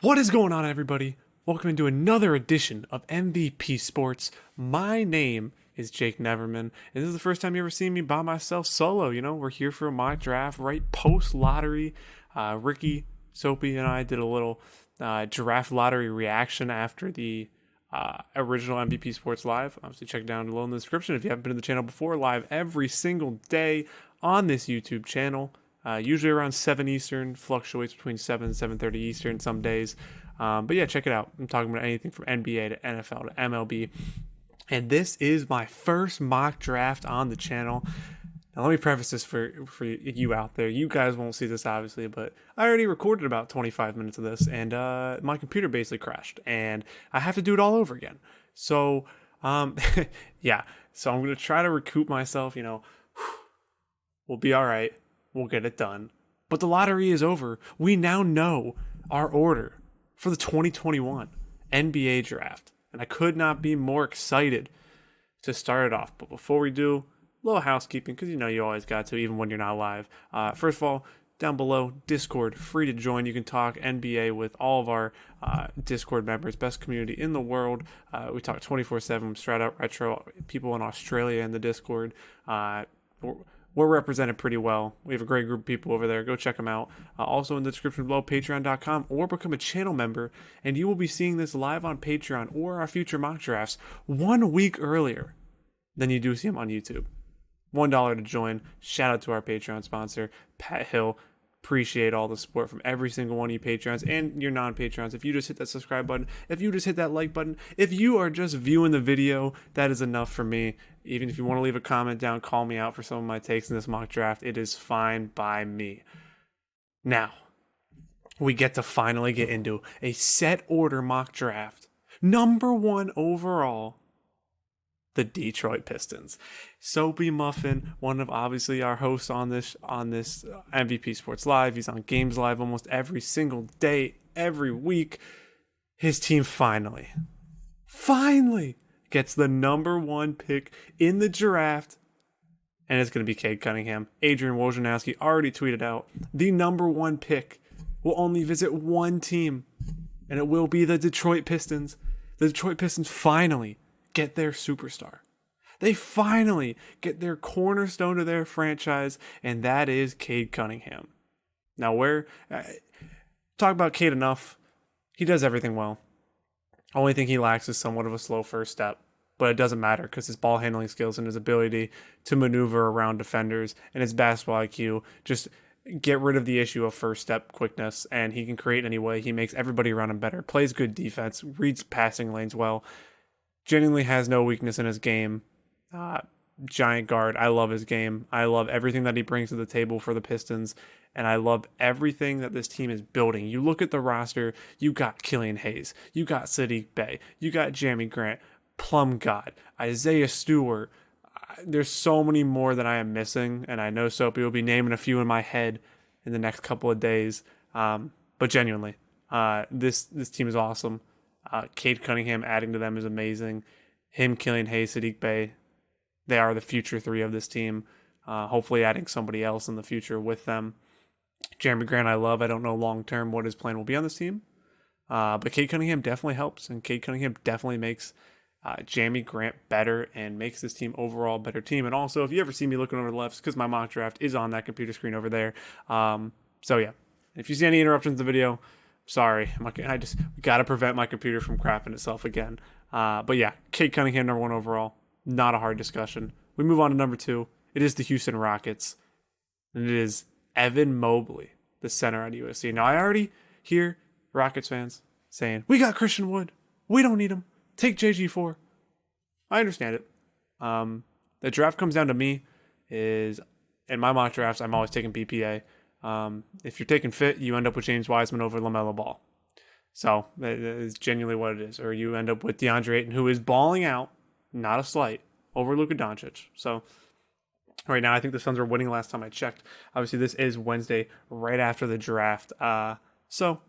What is going on, everybody? Welcome into another edition of MVP Sports. My name is Jake Neverman, and this is the first time you ever seen me by myself solo. We're here for a mock draft, right? Post-lottery. Ricky, Soapy, and I did a little draft lottery reaction after the original MVP Sports Live. Obviously, check down below in the description if you haven't been to the channel before. Live every single day on this YouTube channel. Usually around 7 Eastern, fluctuates between 7 and 7:30 Eastern some days. But yeah, check it out. I'm talking about anything from NBA to NFL to MLB. And this is my first mock draft on the channel. Now, let me preface this for you out there. You guys won't see this, obviously, but I already recorded about 25 minutes of this, and my computer basically crashed, and I have to do it all over again. So, yeah. So I'm going to try to recoup myself, we'll be all right. We'll get it done. But the lottery is over. We now know our order for the 2021 NBA draft. And I could not be more excited to start it off. But before we do, a little housekeeping, because you always got to, even when you're not live. First of all, down below, Discord, free to join. You can talk NBA with all of our Discord members, best community in the world. We talk 24/7, straight out retro, people in Australia in the Discord. We're represented pretty well. We have a great group of people over there. Go check them out. Also in the description below, patreon.com, or become a channel member, and you will be seeing this live on Patreon or our future mock drafts 1 week earlier than you do see them on YouTube. $1 to join. Shout out to our Patreon sponsor, Pat Hill. Appreciate all the support from every single one of you Patreons and your non-Patreons. If you just hit that subscribe button, if you just hit that like button, if you are just viewing the video, that is enough for me. Even if you want to leave a comment down, call me out for some of my takes in this mock draft, it is fine by me. Now, we get to finally get into a set order mock draft. Number 1 overall, the Detroit Pistons. Soapy Muffin, one of obviously our hosts on this MVP Sports Live. He's on Games Live almost every single day, every week. His team finally gets the number 1 pick in the draft, and it's going to be Cade Cunningham. Adrian Wojnarowski already tweeted out, the number 1 pick will only visit one team, and it will be the Detroit Pistons. The Detroit Pistons finally get their superstar. They finally get their cornerstone of their franchise, and that is Cade Cunningham. Now, talk about Cade enough. He does everything well. Only thing he lacks is somewhat of a slow first step, but it doesn't matter because his ball handling skills and his ability to maneuver around defenders and his basketball IQ just get rid of the issue of first step quickness, and he can create anyway. He makes everybody around him better, plays good defense, reads passing lanes well. Genuinely has no weakness in his game. Giant guard. I love his game. I love everything that he brings to the table for the Pistons, and I love everything that this team is building. You look at the roster, you got Killian Hayes, you got Sadiq Bey, you got Jeremy Grant, Plum God, Isaiah Stewart. There's so many more that I am missing, and I know Soapy will be naming a few in my head in the next couple of days. But genuinely, this team is awesome. Cade Cunningham adding to them is amazing. Him, Killian Hayes, Sadiq Bey, they are the future 3 of this team. Hopefully adding somebody else in the future with them. Jeremy Grant I love. I don't know long-term what his plan will be on this team. But Cade Cunningham definitely helps, and Cade Cunningham definitely makes Jeremy Grant better and makes this team overall a better team. And also, if you ever see me looking over the left, because my mock draft is on that computer screen over there. So yeah, if you see any interruptions in the video, sorry, we got to prevent my computer from crapping itself again. But yeah, Cade Cunningham, number 1 overall. Not a hard discussion. We move on to number 2. It is the Houston Rockets. And it is Evan Mobley, the center at USC. Now, I already hear Rockets fans saying, we got Christian Wood. We don't need him. Take JG4. I understand it. The draft comes down to me is, in my mock drafts, I'm always taking BPA. If you're taking fit, you end up with James Wiseman over LaMelo Ball. So that is genuinely what it is. Or you end up with DeAndre Ayton, who is balling out, not a slight, over Luka Doncic. So right now, I think the Suns are winning last time I checked. Obviously, this is Wednesday, right after the draft. So,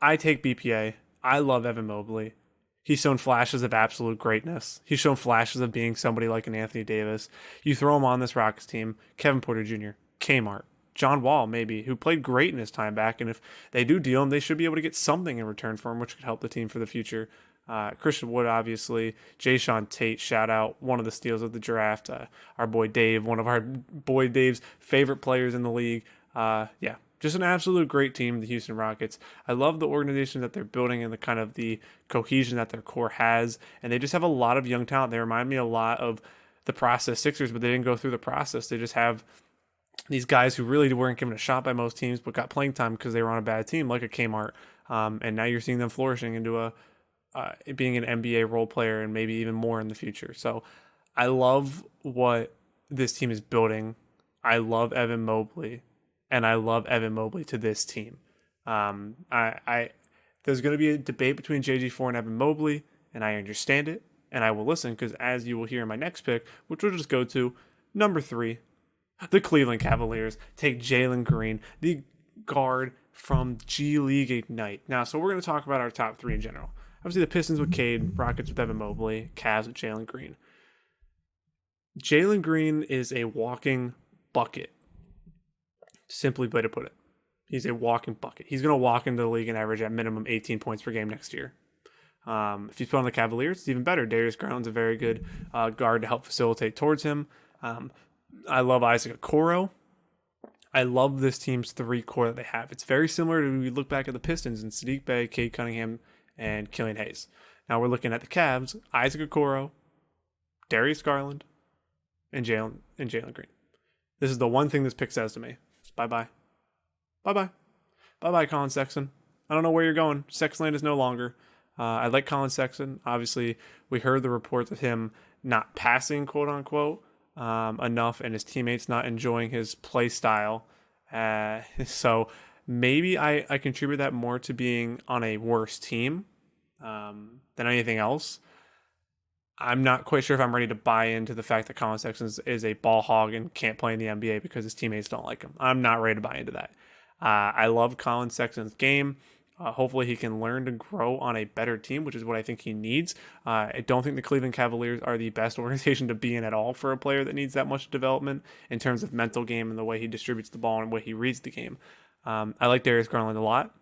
I take BPA. I love Evan Mobley. He's shown flashes of absolute greatness. He's shown flashes of being somebody like an Anthony Davis. You throw him on this Rockets team, Kevin Porter Jr., Kmart, John Wall, maybe, who played great in his time back. And if they do deal him, they should be able to get something in return for him, which could help the team for the future. Christian Wood, obviously. Jayshawn Tate, shout out, one of the steals of the draft. Our boy Dave, one of our boy Dave's favorite players in the league. Yeah, just an absolute great team, the Houston Rockets. I love the organization that they're building and the kind of the cohesion that their core has. And they just have a lot of young talent. They remind me a lot of the process Sixers, but they didn't go through the process. They just have these guys who really weren't given a shot by most teams, but got playing time because they were on a bad team, like a Kmart. And now you're seeing them flourishing into being an NBA role player and maybe even more in the future. So I love what this team is building. I love Evan Mobley, and I love Evan Mobley to this team. There's going to be a debate between JG4 and Evan Mobley, and I understand it, and I will listen because, as you will hear in my next pick, which we'll just go to, number 3, the Cleveland Cavaliers take Jalen Green, the guard from G League Ignite. Now, so we're going to talk about our top 3 in general. Obviously, the Pistons with Cade, Rockets with Evan Mobley, Cavs with Jalen Green. Jalen Green is a walking bucket. Simply way to put it. He's a walking bucket. He's going to walk into the league and average at minimum 18 points per game next year. If he's put on the Cavaliers, it's even better. Darius Garland's a very good guard to help facilitate towards him. I love Isaac Okoro. I love this team's 3 core that they have. It's very similar to when we look back at the Pistons and Sadiq Bey, Cade Cunningham, and Killian Hayes. Now we're looking at the Cavs, Isaac Okoro, Darius Garland, and Jalen Green. This is the one thing this pick says to me. Bye-bye. Bye-bye. Bye-bye, Colin Sexton. I don't know where you're going. Sexland is no longer. I like Colin Sexton. Obviously, we heard the reports of him not passing, quote-unquote, enough, and his teammates not enjoying his play style. So maybe I contribute that more to being on a worse team than anything else. I'm not quite sure if I'm ready to buy into the fact that Colin Sexton is a ball hog and can't play in the NBA because his teammates don't like him. I'm not ready to buy into that. I love Colin Sexton's game. Hopefully he can learn to grow on a better team, which is what I think he needs. I don't think the Cleveland Cavaliers are the best organization to be in at all for a player that needs that much development in terms of mental game and the way he distributes the ball and the way he reads the game. I like Darius Garland a lot.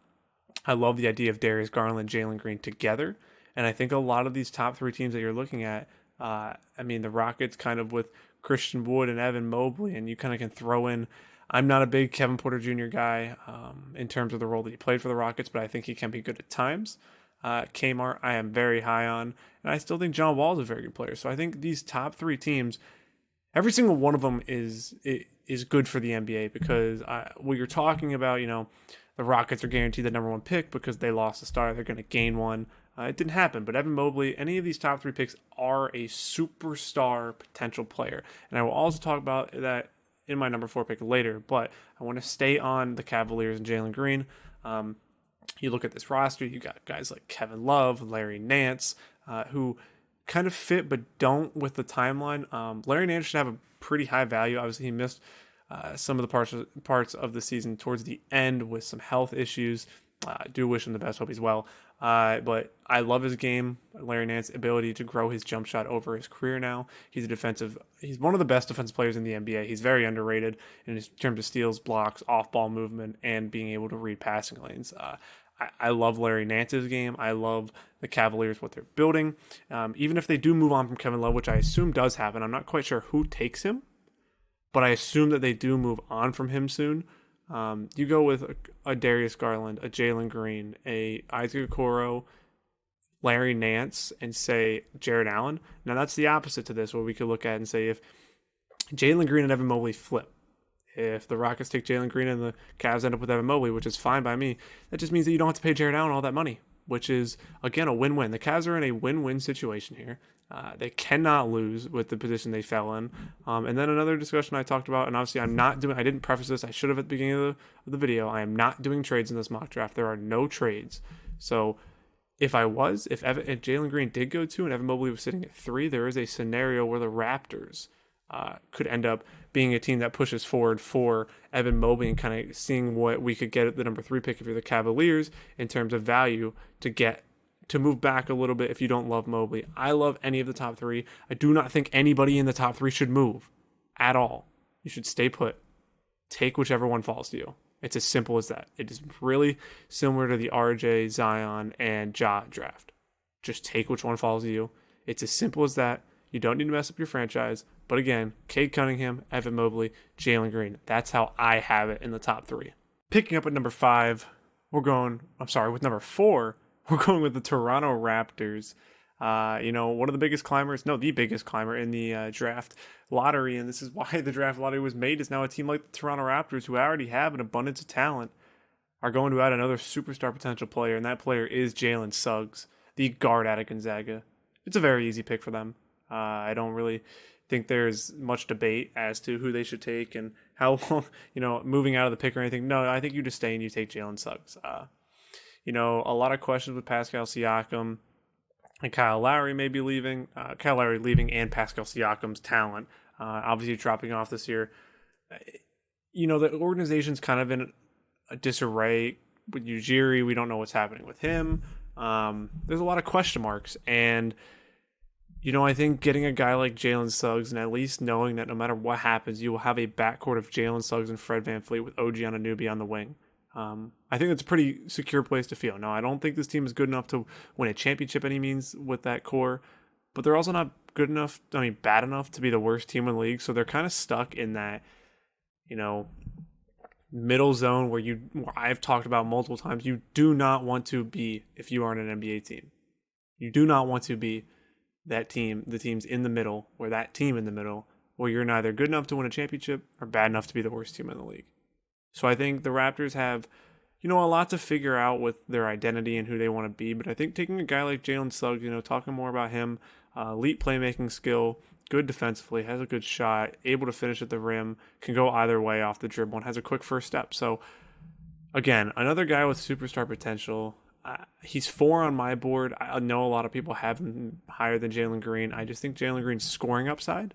I love the idea of Darius Garland and Jalen Green together. And I think a lot of these top 3 teams that you're looking at, the Rockets kind of with Christian Wood and Evan Mobley, and you kind of can throw in, I'm not a big Kevin Porter Jr. guy in terms of the role that he played for the Rockets, but I think he can be good at times. Kmart, I am very high on, and I still think John Wall is a very good player. So I think these top 3 teams, every single one of them is good for the NBA because what you're talking about, the Rockets are guaranteed the number 1 pick because they lost a star. They're going to gain one. It didn't happen, but Evan Mobley, any of these top 3 picks are a superstar potential player. And I will also talk about that in my number 4 pick later, but I want to stay on the Cavaliers and Jalen Green. You look at this roster, you got guys like Kevin Love, Larry Nance, who kind of fit but don't with the timeline. Larry Nance should have a pretty high value. Obviously, he missed some of the parts of the season towards the end with some health issues. I do wish him the best. Hope he's well. But I love his game. Larry Nance's ability to grow his jump shot over his career now. He's one of the best defensive players in the NBA. He's very underrated in terms of steals, blocks, off-ball movement, and being able to read passing lanes. I love Larry Nance's game. I love the Cavaliers, what they're building. Even if they do move on from Kevin Love, which I assume does happen, I'm not quite sure who takes him, but I assume that they do move on from him soon. You go with a Darius Garland, a Jalen Green, a Isaac Okoro, Larry Nance, and say Jared Allen. Now that's the opposite to this, where we could look at and say if Jalen Green and Evan Mobley flip, if the Rockets take Jalen Green and the Cavs end up with Evan Mobley, which is fine by me, that just means that you don't have to pay Jared Allen all that money, which is, again, a win-win. The Cavs are in a win-win situation here. They cannot lose with the position they fell in. And then another discussion I talked about, and obviously I didn't preface this, I should have at the beginning of the video, I am not doing trades in this mock draft. There are no trades. So if Jalen Green did go 2 and Evan Mobley was sitting at 3, there is a scenario where the Raptors could end up being a team that pushes forward for Evan Mobley and kind of seeing what we could get at the number 3 pick if you're the Cavaliers in terms of value to move back a little bit if you don't love Mobley. I love any of the top 3. I do not think anybody in the top 3 should move at all. You should stay put. take whichever one falls to you. It's as simple as that. It is really similar to the RJ, Zion, and Ja draft. Just take which one falls to you. It's as simple as that. You don't need to mess up your franchise. But again, Cade Cunningham, Evan Mobley, Jalen Green. That's how I have it in the top 3. Picking up at number 5, with number 4, we're going with the Toronto Raptors. One of the biggest climbers, the biggest climber in the draft lottery, and this is why the draft lottery was made, is now a team like the Toronto Raptors, who already have an abundance of talent, are going to add another superstar potential player, and that player is Jalen Suggs, the guard out of Gonzaga. It's a very easy pick for them. I don't really think there's much debate as to who they should take and how long, moving out of the pick or anything. No, I think you just stay and you take Jalen Suggs. A lot of questions with Pascal Siakam and Kyle Lowry may be leaving. Kyle Lowry leaving and Pascal Siakam's talent obviously dropping off this year. The organization's kind of in a disarray with Ujiri. We don't know what's happening with him. There's a lot of question marks. And, I think getting a guy like Jalen Suggs and at least knowing that no matter what happens, you will have a backcourt of Jalen Suggs and Fred VanVleet with OG Anunoby on the wing. I think it's a pretty secure place to feel. Now, I don't think this team is good enough to win a championship any means with that core, but they're also not bad enough to be the worst team in the league. So they're kind of stuck in that, middle zone where I've talked about multiple times, you do not want to be if you aren't an NBA team. You do not want to be that team, the team's in the middle, or that team in the middle, where you're neither good enough to win a championship or bad enough to be the worst team in the league. So I think the Raptors have, a lot to figure out with their identity and who they want to be. But I think taking a guy like Jalen Suggs, talking more about him, elite playmaking skill, good defensively, has a good shot, able to finish at the rim, can go either way off the dribble, and has a quick first step. So again, another guy with superstar potential. He's 4 on my board. I know a lot of people have him higher than Jalen Green. I just think Jalen Green's scoring upside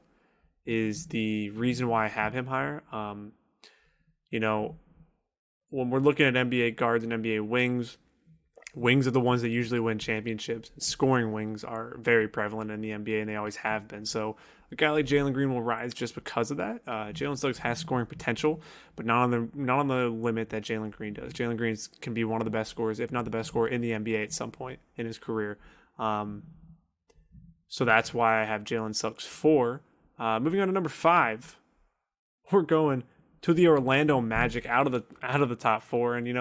is the reason why I have him higher. When we're looking at NBA guards and NBA wings are the ones that usually win championships. Scoring wings are very prevalent in the NBA, and they always have been. So a guy like Jalen Green will rise just because of that. Jalen Suggs has scoring potential, but not on the limit that Jalen Green does. Jalen Green can be one of the best scorers, if not the best scorer in the NBA at some point in his career. So that's why I have Jalen Suggs 4. Moving on to number 5, we're going to the Orlando Magic out of the top 4, and in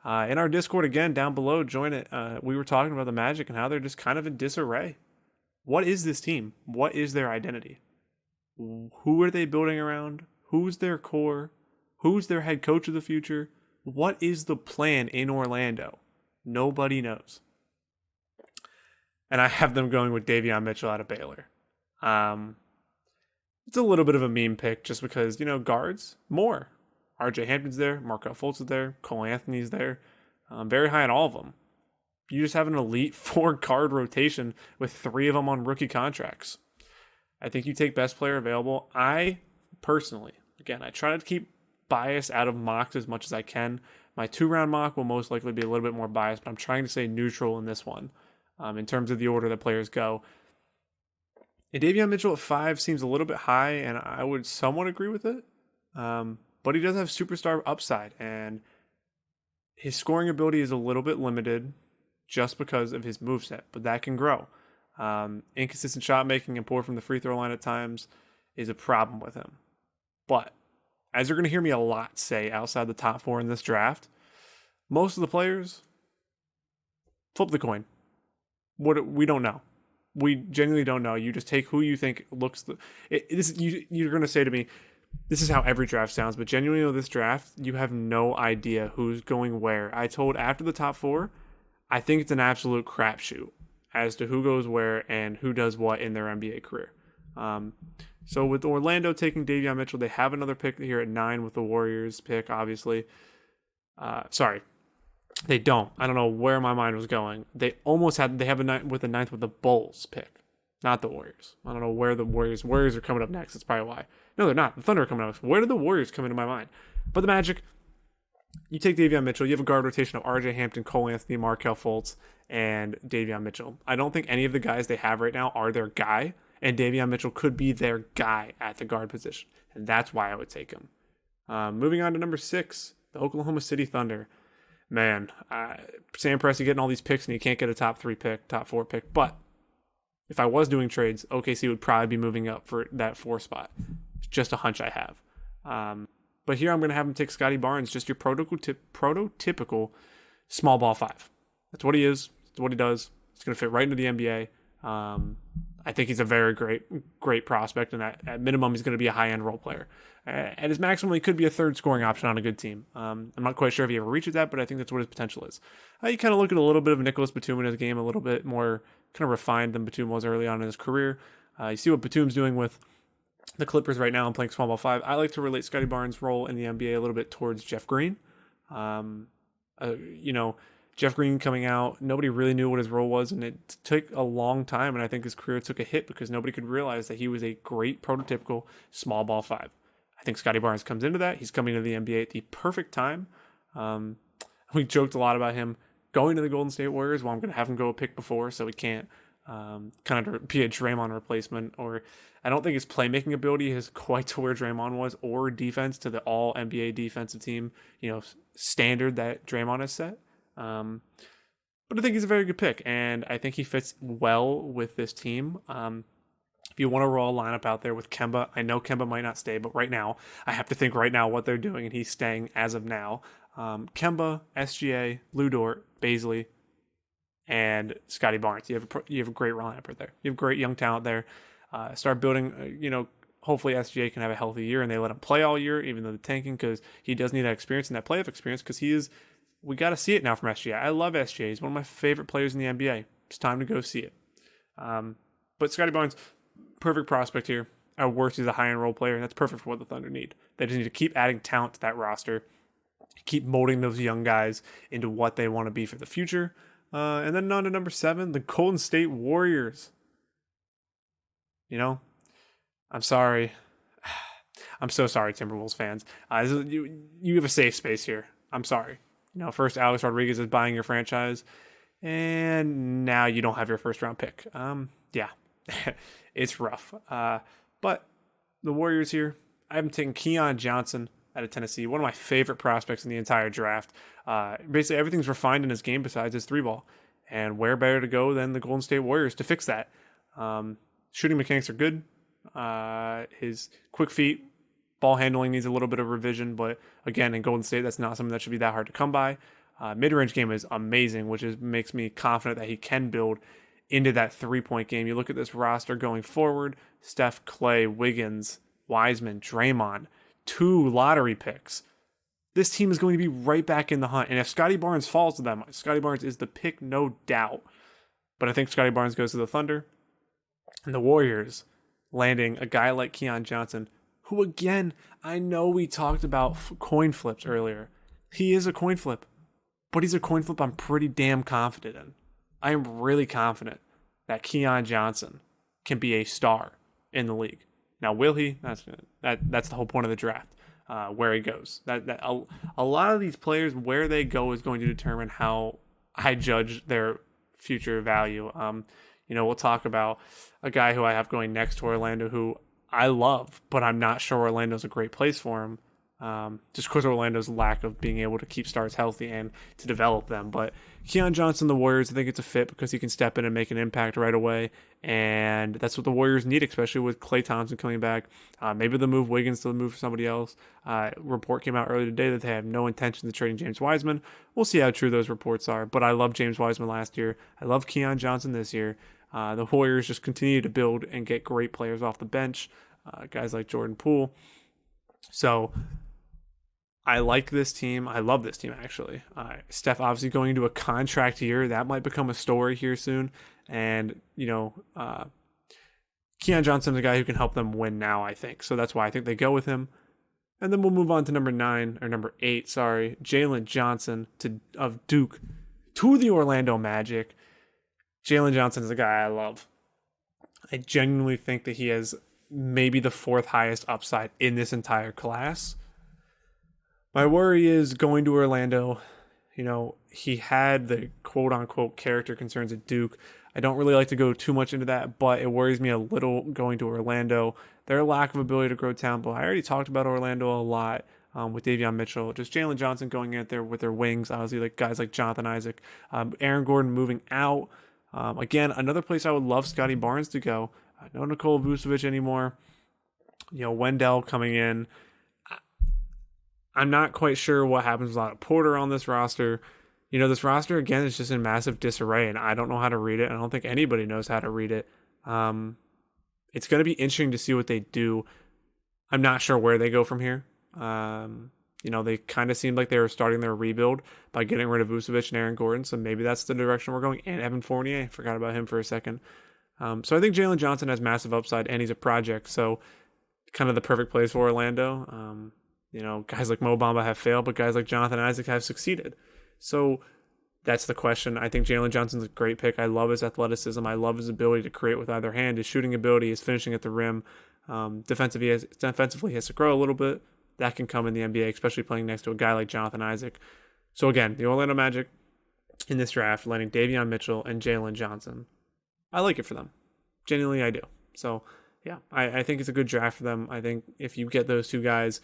our Discord again down below, join it. We were talking about the Magic and how they're just kind of in disarray. What is this team? What is their identity? Who are they building around? Who's their core? Who's their head coach of the future? What is the plan in Orlando? Nobody knows. And I have them going with Davion Mitchell out of Baylor. It's a little bit of a meme pick just because, guards, more. RJ Hampton's there, Markelle Fultz is there, Cole Anthony's there. I'm very high on all of them. You just have an elite 4-guard rotation with 3 of them on rookie contracts. I think you take best player available. I personally, again, I try to keep bias out of mocks as much as I can. My 2-round mock will most likely be a little bit more biased, but I'm trying to stay neutral in this one in terms of the order that players go. And Davion Mitchell at 5 seems a little bit high, and I would somewhat agree with it. But he does have superstar upside, and his scoring ability is a little bit limited just because of his moveset, but that can grow. Inconsistent shot making and poor from the free throw line at times is a problem with him. But as you're going to hear me a lot say outside the top 4 in this draft, most of the players flip the coin. We don't know. We genuinely don't know. You just take who you think looks you're going to say to me, this is how every draft sounds, but genuinely with this draft, you have no idea who's going where. I told after the top 4, I think it's an absolute crapshoot as to who goes where and who does what in their NBA career. So with Orlando taking Davion Mitchell, they have another pick here at 9 with the Warriors pick, obviously. Sorry, they don't. I don't know where my mind was going. They have a 9 with the 9th with the Bulls pick, not the Warriors. I don't know where the Warriors are coming up next. That's probably why. No, they're not. The Thunder are coming up. Where did the Warriors come into my mind? But the Magic, you take Davion Mitchell. You have a guard rotation of RJ Hampton, Cole Anthony, Markelle Fultz, and Davion Mitchell. I don't think any of the guys they have right now are their guy, and Davion Mitchell could be their guy at the guard position, and that's why I would take him. Moving on to number 6, the Oklahoma City Thunder. Man, Sam Presti getting all these picks and he can't get a top 4 pick. But if I was doing trades, OKC would probably be moving up for that 4 spot. It's just a hunch I have. But here I'm going to have him take Scotty Barnes, just your prototypical small ball 5. That's what he is. That's what he does. It's going to fit right into the NBA. I think he's a very great prospect, and at minimum, he's going to be a high-end role player. At his maximum, he could be a third scoring option on a good team. I'm not quite sure if he ever reaches that, but I think that's what his potential is. You kind of look at a little bit of Nicholas Batum in his game, a little bit more kind of refined than Batum was early on in his career. You see what Batum's doing with the Clippers right now and playing small ball 5. I like to relate Scotty Barnes' role in the NBA a little bit towards Jeff Green. Jeff Green coming out, nobody really knew what his role was, and it took a long time, and I think his career took a hit because nobody could realize that he was a great prototypical small ball 5. I think Scotty Barnes comes into that. He's coming to the NBA at the perfect time. We joked a lot about him going to the Golden State Warriors. Well, I'm going to have him go a pick before, so he can't kind of be a Draymond replacement. Or I don't think his playmaking ability is quite to where Draymond was, or defense to the all NBA defensive team, standard that Draymond has set. But I think he's a very good pick, and I think he fits well with this team. If you want to roll a lineup out there with Kemba, I know Kemba might not stay, but right now, I have to think right now what they're doing, and he's staying as of now. Kemba, SGA, Lou Dort, Baisley, and Scotty Barnes. You have a great lineup right there. You have great young talent there. Start building, hopefully SGA can have a healthy year, and they let him play all year, even though they're tanking, because he does need that experience and that playoff experience, because we got to see it now from SGA. I love SGA. He's one of my favorite players in the NBA. It's time to go see it. But Scotty Barnes, perfect prospect here. At worst, he's a high-end role player, and that's perfect for what the Thunder need. They just need to keep adding talent to that roster, keep molding those young guys into what they want to be for the future. And then on to number 7, the Golden State Warriors. I'm sorry. I'm so sorry, Timberwolves fans. You have a safe space here. I'm sorry. First Alex Rodriguez is buying your franchise, and now you don't have your first round pick. Yeah, it's rough. But the Warriors here, I haven't taken Keon Johnson out of Tennessee, one of my favorite prospects in the entire draft. Basically, everything's refined in his game besides his 3-ball, and where better to go than the Golden State Warriors to fix that? Shooting mechanics are good. His quick feet, ball handling needs a little bit of revision, but again, in Golden State, that's not something that should be that hard to come by. Mid-range game is amazing, which makes me confident that he can build into that 3-point game. You look at this roster going forward: Steph, Clay, Wiggins, Wiseman, Draymond, 2 lottery picks. This team is going to be right back in the hunt. And if Scotty Barnes falls to them, Scotty Barnes is the pick, no doubt. But I think Scotty Barnes goes to the Thunder. And the Warriors landing a guy like Keon Johnson, who, again, I know we talked about coin flips earlier. He is a coin flip, but he's a coin flip I'm pretty damn confident in. I am really confident that Keon Johnson can be a star in the league. Now, will he? That's the whole point of the draft, where he goes. A lot of these players, where they go is going to determine how I judge their future value. We'll talk about a guy who I have going next to Orlando, who I love, but I'm not sure Orlando's a great place for him. Just because Orlando's lack of being able to keep stars healthy and to develop them. But Keon Johnson, the Warriors, I think it's a fit because he can step in and make an impact right away. And that's what the Warriors need, especially with Klay Thompson coming back. Maybe they'll move Wiggins to move for somebody else. Report came out earlier today that they have no intention of trading James Wiseman. We'll see how true those reports are. But I love James Wiseman last year. I love Keon Johnson this year. The Warriors just continue to build and get great players off the bench. Guys like Jordan Poole. So I like this team. I love this team, actually. Steph obviously going into a contract year. That might become a story here soon. And, Keon Johnson's a guy who can help them win now, I think. So that's why I think they go with him. And then we'll move on to number 8, Jalen Johnson of Duke to the Orlando Magic. Jalen Johnson is a guy I love. I genuinely think that he has maybe the 4th highest upside in this entire class. My worry is going to Orlando. He had the quote-unquote character concerns at Duke. I don't really like to go too much into that, but it worries me a little going to Orlando. Their lack of ability to grow talent. But I already talked about Orlando a lot. with Davion Mitchell. Just Jalen Johnson going in there with their wings, obviously, like guys like Jonathan Isaac, Aaron Gordon moving out. Again, another place I would love Scotty Barnes to go. No Nikola Vucevic anymore. Wendell coming in. I'm not quite sure what happens with Otto Porter on this roster. This roster, again, is just in massive disarray, and I don't know how to read it. I don't think anybody knows how to read it. It's going to be interesting to see what they do. I'm not sure where they go from here. They kind of seemed like they were starting their rebuild by getting rid of Vucevic and Aaron Gordon, so maybe that's the direction we're going. And Evan Fournier, forgot about him for a second. So I think Jalen Johnson has massive upside, and he's a project, so kind of the perfect place for Orlando. Guys like Mo Bamba have failed, but guys like Jonathan Isaac have succeeded. So that's the question. I think Jalen Johnson's a great pick. I love his athleticism. I love his ability to create with either hand, his shooting ability, his finishing at the rim. Defensively, he has to grow a little bit. That can come in the NBA, especially playing next to a guy like Jonathan Isaac. So again, the Orlando Magic in this draft, landing Davion Mitchell and Jalen Johnson. I like it for them. Genuinely, I do. So yeah, I think it's a good draft for them. I think if you get those two guys,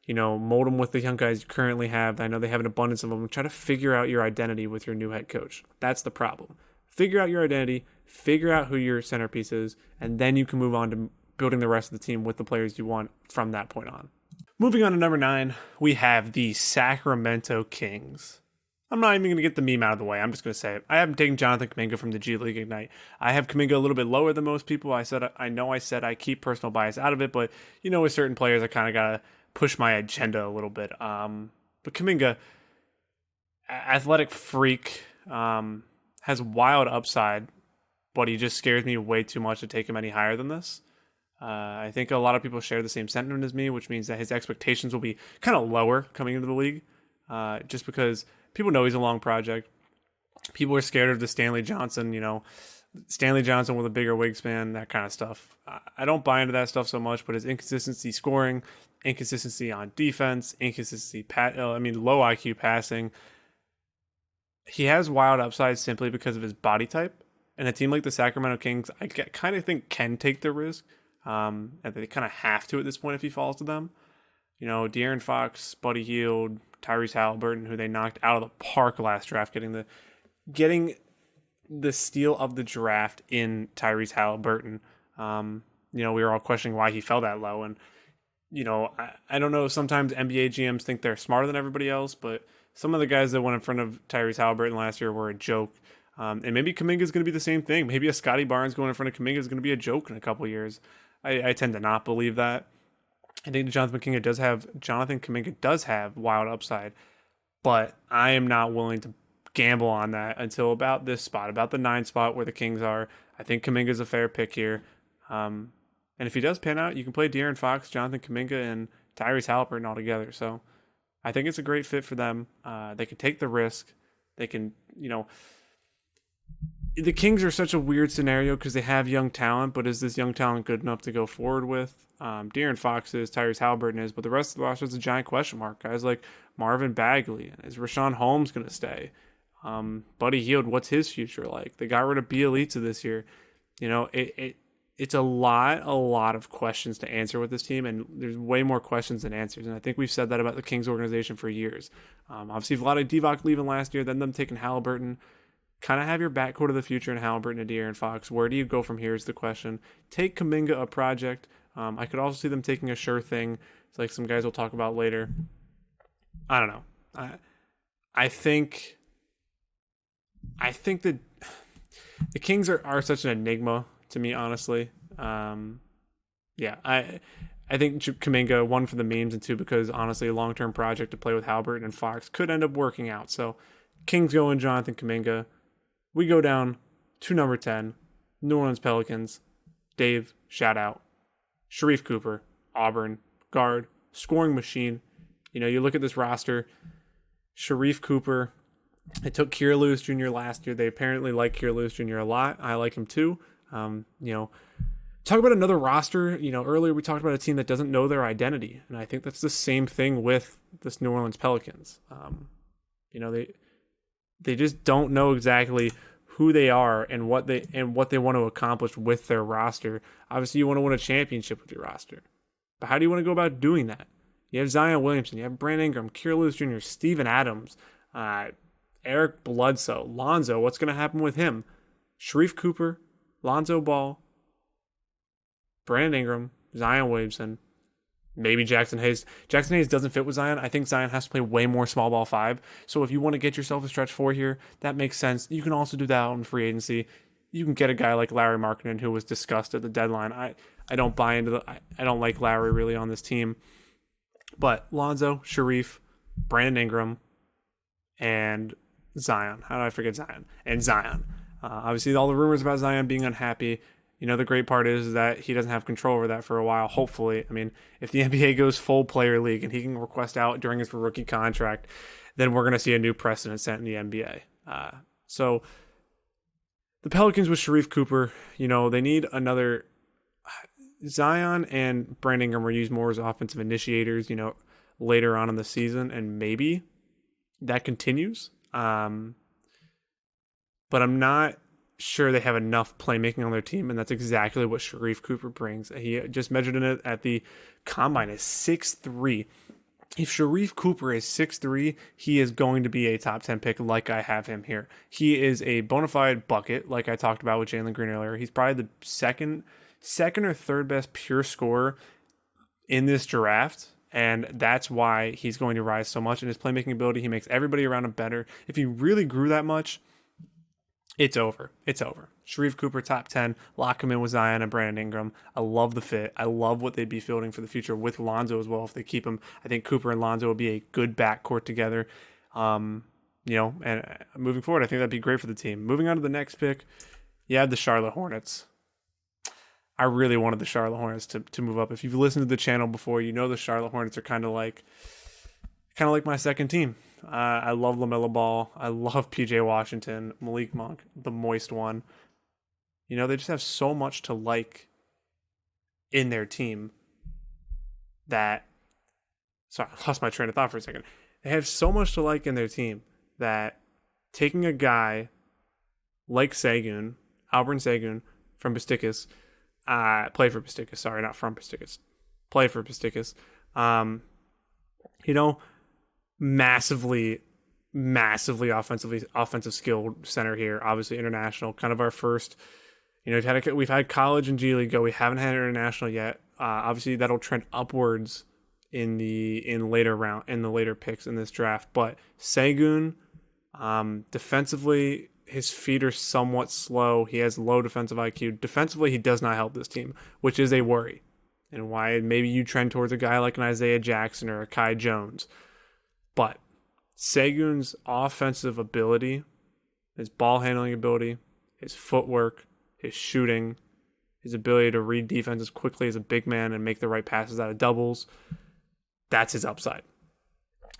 mold them with the young guys you currently have. I know they have an abundance of them. Try to figure out your identity with your new head coach. That's the problem. Figure out your identity, figure out who your centerpiece is, and then you can move on to building the rest of the team with the players you want from that point on. Moving on to number 9, we have the Sacramento Kings. I'm not even going to get the meme out of the way. I'm just going to say it. I haven't taken Jonathan Kuminga from the G League Ignite. I have Kuminga a little bit lower than most people. I said I keep personal bias out of it, but with certain players, I kind of got to push my agenda a little bit. But Kuminga, athletic freak, has wild upside, but he just scares me way too much to take him any higher than this. I think a lot of people share the same sentiment as me, which means that his expectations will be kind of lower coming into the league, just because people know he's a long project. People are scared of the Stanley Johnson with a bigger wingspan, that kind of stuff. I don't buy into that stuff so much, but his inconsistency scoring, inconsistency on defense, inconsistency, low IQ passing. He has wild upside simply because of his body type. And a team like the Sacramento Kings, I kind of think can take the risk. And they kind of have to at this point if he falls to them. De'Aaron Fox, Buddy Hield, Tyrese Halliburton, who they knocked out of the park last draft, getting the steal of the draft in Tyrese Halliburton. We were all questioning why he fell that low. And, I don't know, sometimes NBA GMs think they're smarter than everybody else, but some of the guys that went in front of Tyrese Halliburton last year were a joke. And maybe Kuminga is going to be the same thing. Maybe a Scotty Barnes going in front of Kuminga is going to be a joke in a couple of years. I tend to not believe that. I think Jonathan Kuminga does have wild upside, but I am not willing to gamble on that until about this spot, about the 9 spot where the Kings are. I think Kuminga is a fair pick here. And if he does pan out, you can play De'Aaron Fox, Jonathan Kuminga, and Tyrese Halliburton all together. So I think it's a great fit for them. They can take the risk. They can, the Kings are such a weird scenario because they have young talent, but is this young talent good enough to go forward with? De'Aaron Fox is, Tyrese Halliburton is, but the rest of the roster is a giant question mark. Guys like Marvin Bagley, is Rashawn Holmes going to stay? Buddy Hield, what's his future like? They got rid of Bielitsa this year. It's a lot of questions to answer with this team, and there's way more questions than answers. And I think we've said that about the Kings organization for years. Obviously, Vlade Divac leaving last year, then them taking Halliburton. Kind of have your backcourt of the future in Halliburton and De'Aaron Fox. Where do you go from here is the question. Take Kuminga a project. I could also see them taking a sure thing. It's like some guys we'll talk about later. I don't know. I think that the Kings are such an enigma to me, honestly. I think Kuminga, 1 for the memes, and 2 because honestly a long-term project to play with Halliburton and Fox could end up working out. So Kings go in Jonathan Kuminga. We go down to number 10, New Orleans Pelicans. Dave, shout out. Sharif Cooper, Auburn, guard, scoring machine. You look at this roster, Sharif Cooper. They took Kira Lewis Jr. last year. They apparently like Kira Lewis Jr. a lot. I like him too. Talk about another roster. Earlier we talked about a team that doesn't know their identity, and I think that's the same thing with this New Orleans Pelicans. They just don't know exactly who they are and what they want to accomplish with their roster. Obviously, you want to win a championship with your roster, but how do you want to go about doing that? You have Zion Williamson. You have Brandon Ingram, Kira Lewis Jr., Steven Adams, Eric Bledsoe, Lonzo. What's going to happen with him? Sharif Cooper, Lonzo Ball, Brandon Ingram, Zion Williamson, maybe Jackson Hayes. Jackson Hayes doesn't fit with Zion. I think Zion has to play way more small ball 5. So if you want to get yourself a stretch 4 here, that makes sense. You can also do that out in free agency. You can get a guy like Larry Markkinen, who was discussed at the deadline. I don't buy into I don't like Larry really on this team. But Lonzo, Sharif, Brandon Ingram, and Zion. How did I forget Zion? And Zion. Obviously, all the rumors about Zion being unhappy. The great part is that he doesn't have control over that for a while, hopefully. I mean, if the NBA goes full player league and he can request out during his rookie contract, then we're going to see a new precedent set in the NBA. So the Pelicans with Sharif Cooper, they need another. Zion and Brandon Ingram were used more as offensive initiators, later on in the season, and maybe that continues. But I'm not sure they have enough playmaking on their team, and that's exactly what Sharif Cooper brings. He just measured in it at the combine as 6'3". If Sharif Cooper is 6'3", he is going to be a top 10 pick like I have him here. He is a bona fide bucket, like I talked about with Jalen Green earlier. He's probably the second or third best pure scorer in this draft, and that's why he's going to rise so much in his playmaking ability. He makes everybody around him better. If he really grew that much, it's over. It's over. Sharif Cooper, top 10. Lock him in with Zion and Brandon Ingram. I love the fit. I love what they'd be fielding for the future with Lonzo as well if they keep him. I think Cooper and Lonzo will be a good backcourt together. And moving forward, I think that'd be great for the team. Moving on to the next pick, you have the Charlotte Hornets. I really wanted the Charlotte Hornets to move up. If you've listened to the channel before, the Charlotte Hornets are kind of like my second team. I love LaMelo Ball. I love PJ Washington, Malik Monk, the moist one. They just have so much to like in their team that... Sorry, I lost my train of thought for a second. They have so much to like in their team that taking a guy like Sengun, Alperen Sengun from Pisticus, play for Pisticus, sorry, not from Pisticus, play for Pisticus, massively offensive skilled center here. Obviously international, kind of our first. We've had college and G League go. We haven't had international yet. Obviously that'll trend upwards in the later picks in this draft. But Sengun, defensively, his feet are somewhat slow. He has low defensive IQ. Defensively, he does not help this team, which is a worry, and why maybe you trend towards a guy like an Isaiah Jackson or a Kai Jones. But Sengun's offensive ability, his ball handling ability, his footwork, his shooting, his ability to read defenses quickly as a big man and make the right passes out of doubles, that's his upside.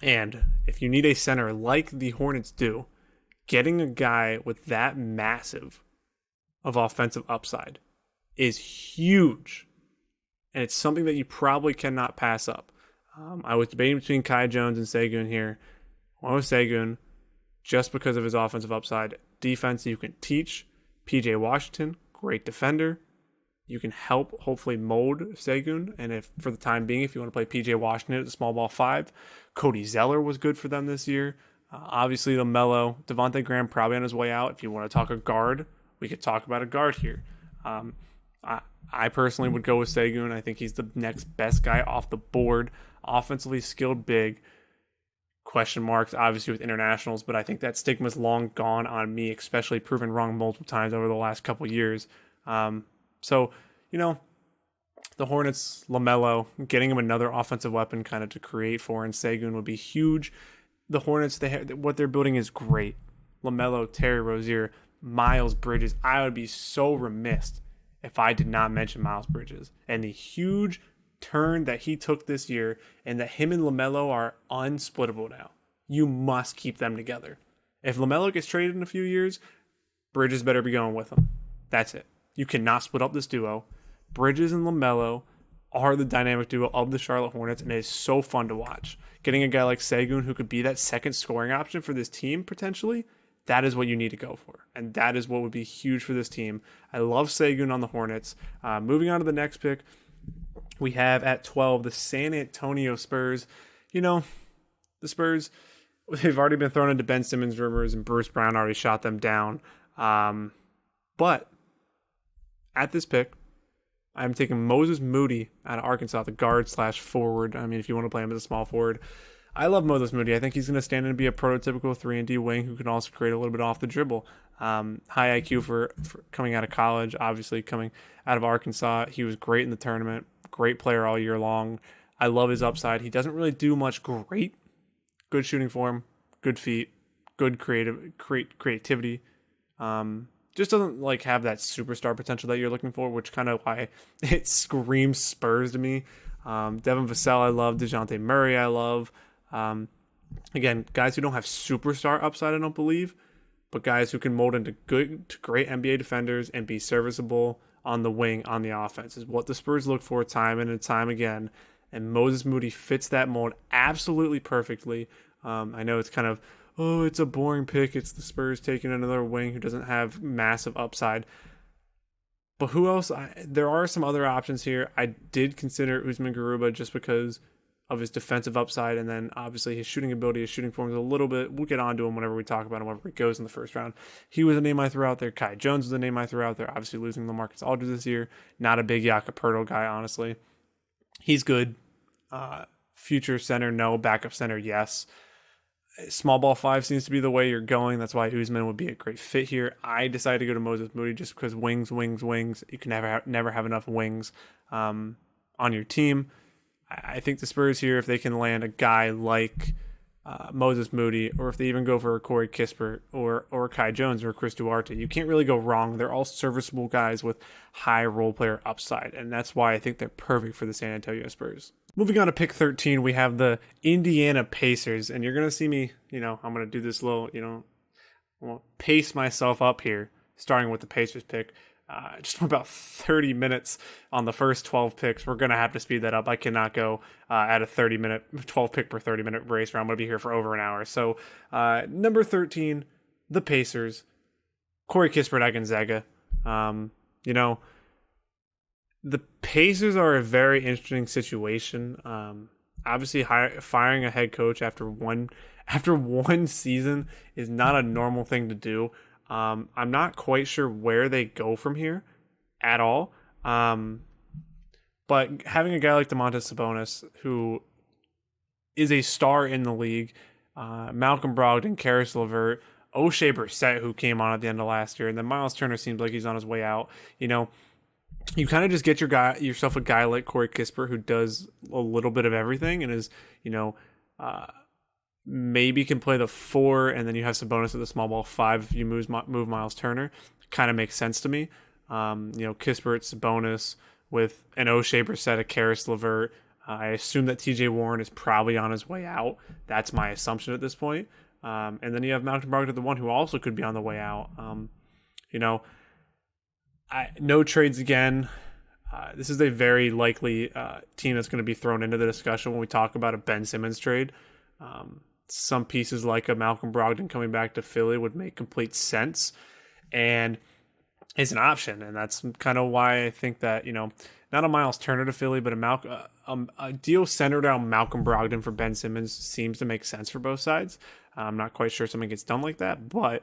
And if you need a center like the Hornets do, getting a guy with that massive of offensive upside is huge. And it's something that you probably cannot pass up. I was debating between Kai Jones and Sengun here. One was Sengun, just because of his offensive upside. Defense you can teach. PJ Washington, great defender. You can help hopefully mold Sengun. And if for the time being, if you want to play PJ Washington at the small ball 5, Cody Zeller was good for them this year. Obviously, LaMelo, Devontae Graham probably on his way out. If you want to talk a guard, we could talk about a guard here. I personally would go with Sengun. I think he's the next best guy off the board. Offensively skilled big. Question marks, obviously, with internationals, but I think that stigma's long gone on me, especially proven wrong multiple times over the last couple years. So, the Hornets, LaMelo, getting him another offensive weapon kind of to create for, and Sengun would be huge. The Hornets, what they're building is great. LaMelo, Terry Rozier, Miles Bridges. I would be so remiss if I did not mention Miles Bridges and the huge turn that he took this year, and that him and LaMelo are unsplittable now. You must keep them together. If LaMelo gets traded in a few years, Bridges better be going with him. That's it. You cannot split up this duo. Bridges and LaMelo are the dynamic duo of the Charlotte Hornets, and it is so fun to watch. Getting a guy like Sengun who could be that second scoring option for this team potentially, that is what you need to go for. And that is what would be huge for this team. I love Sengun on the Hornets. Moving on to the next pick, We have at 12 the San Antonio Spurs. You know, the Spurs, they've already been thrown into Ben Simmons rumors, and Bruce Brown already shot them down. But at this pick, I'm taking Moses Moody out of Arkansas, the guard/forward. I mean, if you want to play him as a small forward, I love Moses Moody. I think he's going to stand in and be a prototypical 3-and-D wing who can also create a little bit off the dribble. High IQ for coming out of college, obviously coming out of Arkansas. He was great in the tournament, great player all year long. I love his upside. He doesn't really do much great. Good shooting form, good feet, good creativity. Just doesn't like have that superstar potential that you're looking for, which kind of why it screams Spurs to me. Devin Vassell I love. DeJounte Murray I love. Again, guys who don't have superstar upside I don't believe, but guys who can mold into good to great NBA defenders and be serviceable on the wing on the offense is what the Spurs look for time and time again. And Moses Moody fits that mold absolutely perfectly. I know it's kind of, it's a boring pick. It's the Spurs taking another wing who doesn't have massive upside. But who else? There are some other options here. I did consider Usman Garuba just because of his defensive upside, and then obviously his shooting ability, his shooting form is a little bit. We'll get on to him whenever we talk about him, whenever he goes in the first round. He was a name I threw out there. Kai Jones was a name I threw out there. Obviously losing LaMarcus Aldridge this year. Not a big Jakob Poeltl guy, honestly. He's good. Future center, no. Backup center, yes. Small ball 5 seems to be the way you're going. That's why Usman would be a great fit here. I decided to go to Moses Moody just because wings. You can never have enough wings on your team. I think the Spurs here, if they can land a guy like Moses Moody, or if they even go for a Corey Kispert or Kai Jones or Chris Duarte, you can't really go wrong. They're all serviceable guys with high role player upside, and that's why I think they're perfect for the San Antonio Spurs. Moving on to pick 13, we have the Indiana Pacers, and you're going to see me, I'm going to do this little, I'm going to pace myself up here, starting with the Pacers pick. Just about 30 minutes on the first 12 picks. We're going to have to speed that up. I cannot go at a 12 pick per 30 minute race where I'm going to be here for over an hour. So number 13, the Pacers, Corey Kispert at Gonzaga. The Pacers are a very interesting situation. Obviously firing a head coach after one season is not a normal thing to do. I'm not quite sure where they go from here at all. But having a guy like Domantas Sabonis, who is a star in the league, Malcolm Brogdon, Karis LeVert, O'Shea Brissett, who came on at the end of last year, and then Miles Turner seems like he's on his way out. You kind of just get yourself a guy like Corey Kispert who does a little bit of everything and is, maybe can play the 4, and then you have Sabonis at the small ball 5 if you move Miles Turner. Kind of makes sense to me. Kispert, Sabonis with an O'Shea Brissett, a Karis LeVert. I assume that TJ Warren is probably on his way out. That's my assumption at this point. And then you have Malcolm Brogdon, the one who also could be on the way out. No trades again. This is a very likely team that's going to be thrown into the discussion when we talk about a Ben Simmons trade. Some pieces like a Malcolm Brogdon coming back to Philly would make complete sense and is an option. And that's kind of why I think that, not a Miles Turner to Philly, but a deal centered around Malcolm Brogdon for Ben Simmons seems to make sense for both sides. I'm not quite sure something gets done like that, but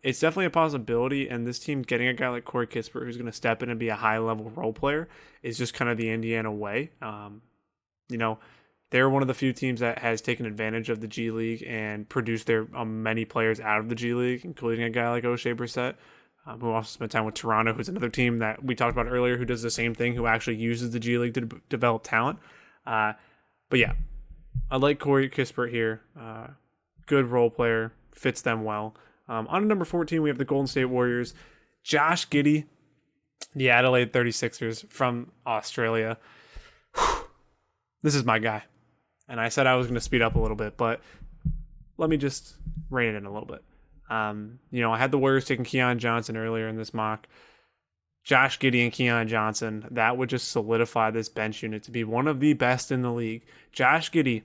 it's definitely a possibility. And this team getting a guy like Corey Kispert who's going to step in and be a high-level role player is just kind of the Indiana way. They're one of the few teams that has taken advantage of the G League and produced their many players out of the G League, including a guy like O'Shea Brissett, who also spent time with Toronto, who's another team that we talked about earlier who does the same thing, who actually uses the G League to develop talent. But yeah, I like Corey Kispert here. Good role player, fits them well. On to number 14, we have the Golden State Warriors. Josh Giddey, the Adelaide 36ers from Australia. This is my guy. And I said I was going to speed up a little bit, but let me just rein it in a little bit. I had the Warriors taking Keon Johnson earlier in this mock. Josh Giddey and Keon Johnson, that would just solidify this bench unit to be one of the best in the league. Josh Giddey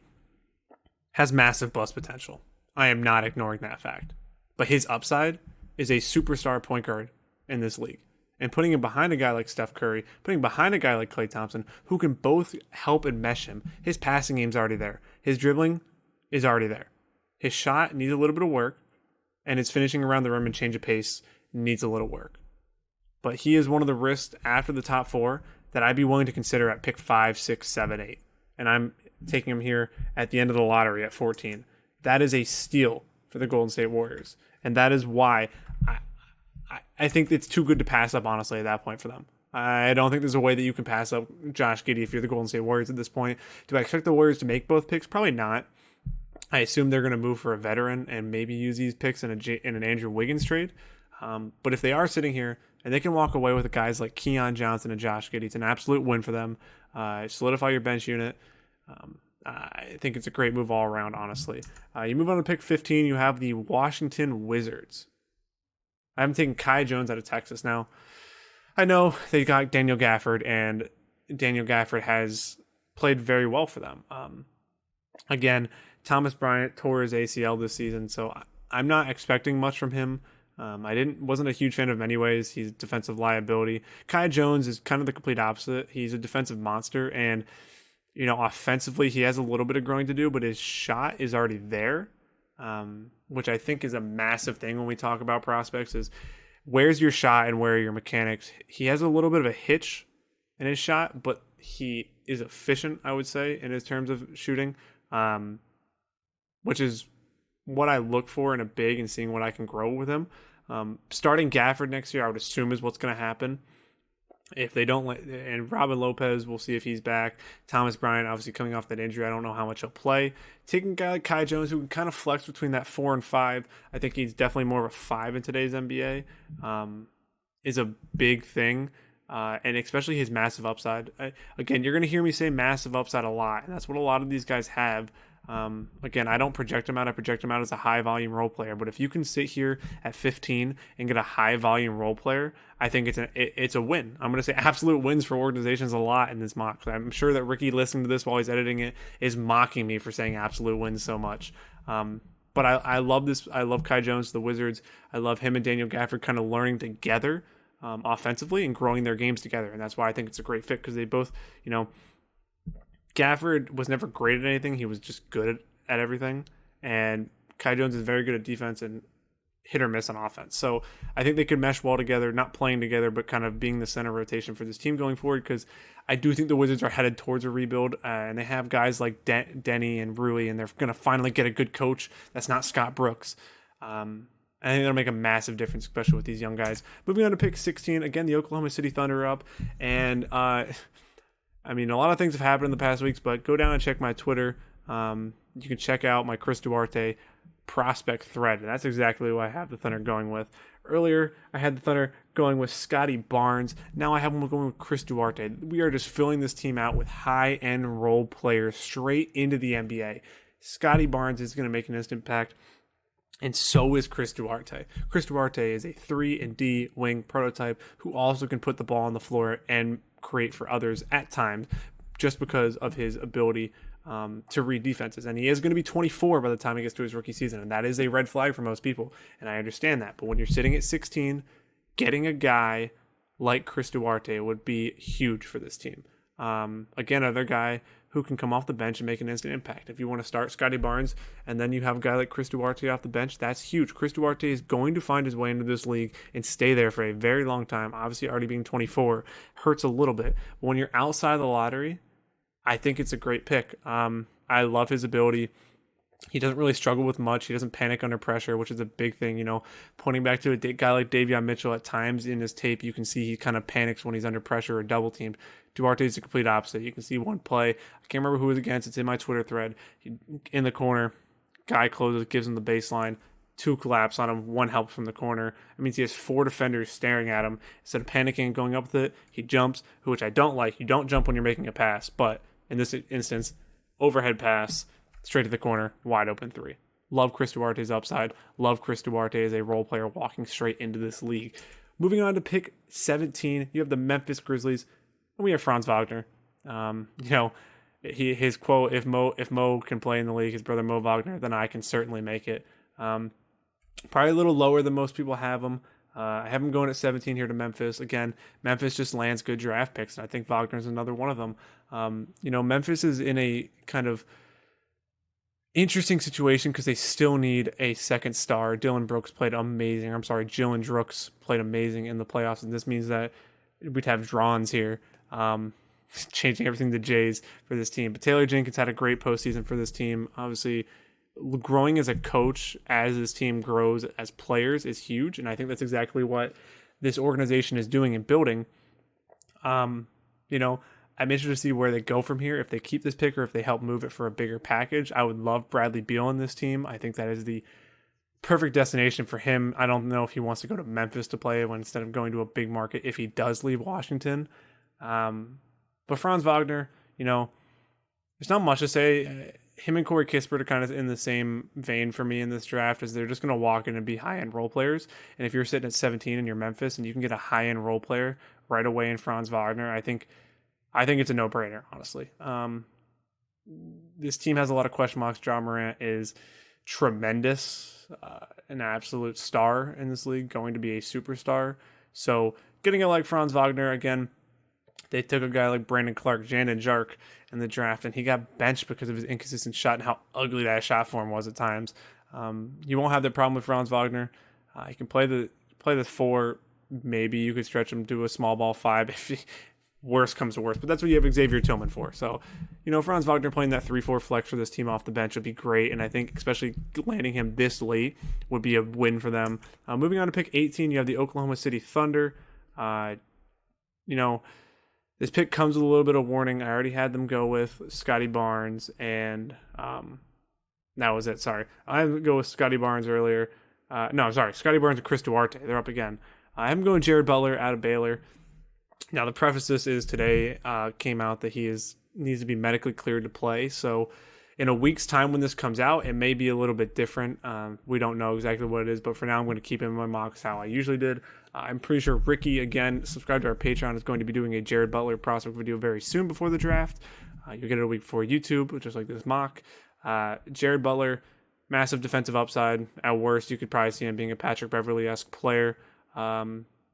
has massive bust potential. I am not ignoring that fact. But his upside is a superstar point guard in this league. and putting him behind a guy like Steph Curry, putting behind a guy like Klay Thompson, who can both help and mesh him. His passing game's already there. His dribbling is already there. His shot needs a little bit of work, and his finishing around the rim and change of pace needs a little work. But he is one of the risks after the top 4 that I'd be willing to consider at pick 5, 6, 7, 8. And I'm taking him here at the end of the lottery at 14. That is a steal for the Golden State Warriors. And that is why I think it's too good to pass up, honestly, at that point for them. I don't think there's a way that you can pass up Josh Giddey if you're the Golden State Warriors at this point. Do I expect the Warriors to make both picks? Probably not. I assume they're going to move for a veteran and maybe use these picks in an Andrew Wiggins trade. But if they are sitting here and they can walk away with guys like Keon Johnson and Josh Giddey, it's an absolute win for them. Solidify your bench unit. I think it's a great move all around, honestly. You move on to pick 15. You have the Washington Wizards. I haven't taken Kai Jones out of Texas now. I know they got Daniel Gafford, and Daniel Gafford has played very well for them. Again, Thomas Bryant tore his ACL this season, so I'm not expecting much from him. Wasn't a huge fan of him anyways. He's a defensive liability. Kai Jones is kind of the complete opposite. He's a defensive monster, and offensively he has a little bit of growing to do, but his shot is already there, which I think is a massive thing when we talk about prospects is where's your shot and where are your mechanics. He has a little bit of a hitch in his shot, but he is efficient, I would say, in his terms of shooting, which is what I look for in a big and seeing what I can grow with him. Starting Gafford next year, I would assume is what's going to happen. If they don't, and Robin Lopez, we'll see if he's back. Thomas Bryant, obviously coming off that injury, I don't know how much he'll play. Taking a guy like Kai Jones, who can kind of flex between that 4 and 5, I think he's definitely more of a 5 in today's NBA, is a big thing, and especially his massive upside. Again, you're going to hear me say massive upside a lot, and that's what a lot of these guys have. Again, I don't project him out. I project him out as a high volume role player. But if you can sit here at 15 and get a high volume role player, I think it's a win. I'm going to say absolute wins for organizations a lot in this mock. I'm sure that Ricky listening to this while he's editing it is mocking me for saying absolute wins so much. But I love this. I love Kai Jones, the Wizards. I love him and Daniel Gafford kind of learning together offensively and growing their games together. And that's why I think it's a great fit because they both, Gafford was never great at anything. He was just good at everything. And Kai Jones is very good at defense and hit or miss on offense. So I think they could mesh well together, not playing together, but kind of being the center rotation for this team going forward because I do think the Wizards are headed towards a rebuild. And they have guys like Denny and Rui, and they're going to finally get a good coach that's not Scott Brooks. I think that'll make a massive difference, especially with these young guys. Moving on to pick 16, again, the Oklahoma City Thunder are up. And a lot of things have happened in the past weeks, but go down and check my Twitter. You can check out my Chris Duarte prospect thread, and that's exactly what I have the Thunder going with. Earlier, I had the Thunder going with Scotty Barnes. Now I have them going with Chris Duarte. We are just filling this team out with high-end role players straight into the NBA. Scotty Barnes is going to make an instant impact, and so is Chris Duarte. Chris Duarte is a 3-and-D wing prototype who also can put the ball on the floor and create for others at times just because of his ability to read defenses. And he is going to be 24 by the time he gets to his rookie season, and that is a red flag for most people, and I understand that. But when you're sitting at 16, getting a guy like Chris Duarte would be huge for this team. Again, another guy who can come off the bench and make an instant impact. If you want to start Scotty Barnes and then you have a guy like Chris Duarte off the bench, that's huge. Chris Duarte is going to find his way into this league and stay there for a very long time. Obviously, already being 24 hurts a little bit. But when you're outside the lottery, I think it's a great pick. I love his ability. He doesn't really struggle with much. He doesn't panic under pressure, which is a big thing. Pointing back to a guy like Davion Mitchell, at times in his tape, you can see he kind of panics when he's under pressure or double teamed. Duarte is the complete opposite. You can see one play. I can't remember who it was against. It's in my Twitter thread. In the corner, guy closes, gives him the baseline. 2 collapse on him, 1 help from the corner. It means he has 4 defenders staring at him. Instead of panicking and going up with it, he jumps, which I don't like. You don't jump when you're making a pass, but in this instance, overhead pass, straight to the corner, wide open 3. Love Chris Duarte's upside. Love Chris Duarte as a role player walking straight into this league. Moving on to pick 17, you have the Memphis Grizzlies, and we have Franz Wagner. His quote, if Mo can play in the league, his brother Mo Wagner, then I can certainly make it. Probably a little lower than most people have him. I have him going at 17 here to Memphis. Again, Memphis just lands good draft picks, and I think Wagner's another one of them. Memphis is in a kind of interesting situation because they still need a second star. Dylan Brooks played amazing. I'm sorry, Jalen Drooks played amazing in the playoffs, and this means that we'd have Drons here, changing everything to Jays for this team. But Taylor Jenkins had a great postseason for this team. Obviously, growing as a coach as this team grows as players is huge, and I think that's exactly what this organization is doing and building. I'm interested to see where they go from here. If they keep this pick or if they help move it for a bigger package. I would love Bradley Beal on this team. I think that is the perfect destination for him. I don't know if he wants to go to Memphis to play when instead of going to a big market if he does leave Washington. But Franz Wagner, there's not much to say. Him and Corey Kispert are kind of in the same vein for me in this draft, as they're just going to walk in and be high-end role players. And if you're sitting at 17 and you're Memphis and you can get a high-end role player right away in Franz Wagner, I think it's a no-brainer, honestly. This team has a lot of question marks. Ja Morant is tremendous, an absolute star in this league, going to be a superstar. So getting a like Franz Wagner, again, they took a guy like Brandon Clark, Jandon Jark in the draft, and he got benched because of his inconsistent shot and how ugly that shot form was at times. You won't have that problem with Franz Wagner. He can play the 4. Maybe you could stretch him to a small ball 5 if worst comes to worst, but that's what you have Xavier Tillman for. So, Franz Wagner playing that 3-4 flex for this team off the bench would be great, and I think especially landing him this late would be a win for them. Moving on to pick 18, you have the Oklahoma City Thunder. This pick comes with a little bit of warning. I already had them go with Scotty Barnes, and that was it. Sorry. I had to go with Scotty Barnes earlier. Scotty Barnes and Chris Duarte. They're up again. I have him going Jared Butler out of Baylor. Now, the preface to this is today came out that he needs to be medically cleared to play. So in a week's time when this comes out, it may be a little bit different. We don't know exactly what it is, but for now I'm going to keep him in my mocks how I usually did. I'm pretty sure Ricky, again, subscribe to our Patreon, is going to be doing a Jared Butler prospect video very soon before the draft. You'll get it a week before YouTube, just like this mock. Jared Butler, massive defensive upside. At worst, you could probably see him being a Patrick Beverley-esque player.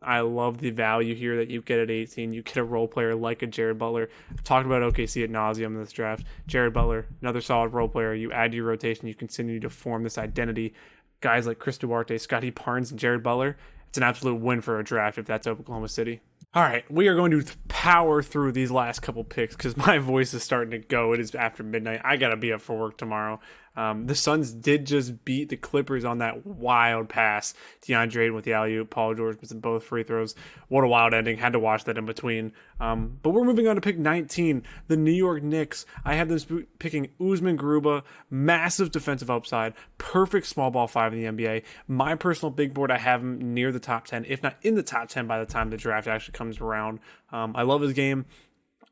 I love the value here that you get at 18. You get a role player like a Jared Butler. I've talked about OKC ad nauseum in this draft. Jared Butler, another solid role player. You add to your rotation, you continue to form this identity. Guys like Chris Duarte, Scotty Barnes, and Jared Butler, it's an absolute win for a draft if that's Oklahoma City. All right, we are going to power through these last couple picks because my voice is starting to go. It is after midnight. I got to be up for work tomorrow. The Suns did just beat the Clippers on that wild pass. DeAndre with the alley-oop, Paul George missing both free throws. What a wild ending. Had to watch that in between. But we're moving on to pick 19, the New York Knicks. I have them picking Usman Garuba, massive defensive upside, perfect small ball 5 in the NBA. My personal big board, I have him near the top 10, if not in the top 10 by the time the draft actually comes around. I love his game.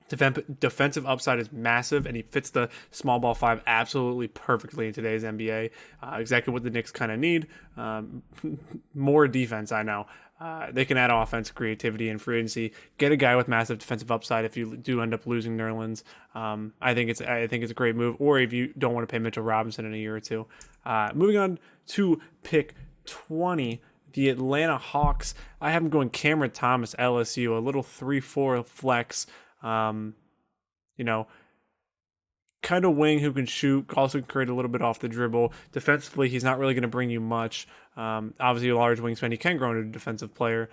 Defensive upside is massive, and he fits the small ball 5 absolutely perfectly in today's NBA. Exactly what the Knicks kind of need. More defense, I know. They can add offense, creativity, and free agency. Get a guy with massive defensive upside if you do end up losing Nerlens. I think it's a great move. Or if you don't want to pay Mitchell Robinson in a year or two. Moving on to pick 20. The Atlanta Hawks. I have them going Cameron Thomas, LSU, a little 3-4 flex. Kind of wing who can shoot, also can create a little bit off the dribble. Defensively, he's not really going to bring you much. Obviously, a large wingspan. He can grow into a defensive player.